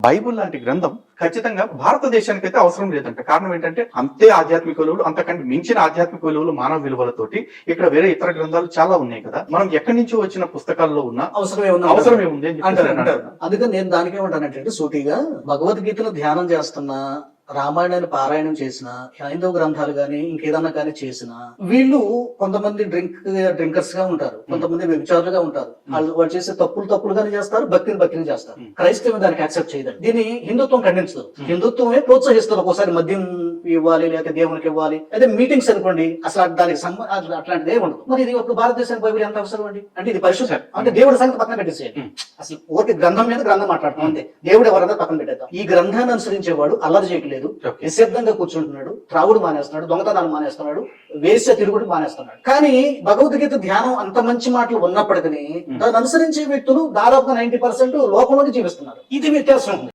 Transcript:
Bible లాంటి గ్రంథం ఖచ్చితంగా భారతదేశానికి అయితే అవసరం లేదంట. కారణం ఏంటంటే అంతే ఆధ్యాత్మిక విలువలు, అంతకంటే మించిన ఆధ్యాత్మిక విలువలు, మానవ విలువలతోటి ఇక్కడ వేరే ఇతర గ్రంథాలు చాలా ఉన్నాయి కదా. మనం ఎక్కడి నుంచో వచ్చిన పుస్తకాల్లో ఉన్న అవసరమే ఉంది అంటారు. అందుకని నేను దానికేమంటానంటే సూటిగా భగవద్గీతను ధ్యానం చేస్తున్నా, రామాయణాన్ని పారాయణం చేసిన, హైందవ గ్రంథాలు గాని ఇంకేదన్నా కానీ చేసిన, వీళ్ళు కొంతమంది డ్రింకర్స్ గా ఉంటారు, కొంతమంది వ్యభిచారులుగా ఉంటారు. వాళ్ళు చేసే తప్పులుగానే చేస్తారు, భక్తిని చేస్తారు. క్రైస్తవం దానికి యాక్సెప్ట్ చేయదండి. దీన్ని హిందుత్వం ఖండించదు. హిందుత్వమే ప్రోత్సహిస్తారు. ఒకసారి మద్యం ఇవ్వాలి, లేకపోతే దేవునికి ఇవ్వాలి, అయితే మీటింగ్స్ అనుకోండి, అసలు దానికి అట్లాంటిది ఏమి ఉండదు. మరి ఇది ఒక భారతదేశానికి బైబిల్ ఎంత అవసరం అండి? అంటే ఇది పరిశుద్ధం. అంటే దేవుడి సంగతి పక్కన పెట్టేసేయండి. అసలు ఓకే, గ్రంథం మీద గ్రంథం మాట్లాడతాం అంతే. దేవుడు ఎవరన్నా పక్కన పెట్టేద్దాం. ఈ గ్రంథాన్ని అనుసరించేవాడు అల్లరి చేయట్లేదు, నిశ్శబ్దంగా కూర్చుంటున్నాడు, త్రాగుడు మానేస్తున్నాడు, దొంగతనాలు మానేస్తున్నాడు, వేశ్య తిరుగుడు మానేస్తున్నాడు. కానీ భగవద్గీత ధ్యానం అంత మంచి మాటలు ఉన్నప్పటికీ దాన్ని అనుసరించే వ్యక్తులు దాదాపుగా 90% లోకంలోకి జీవిస్తున్నారు. ఇది వ్యత్యాసం ఉంది.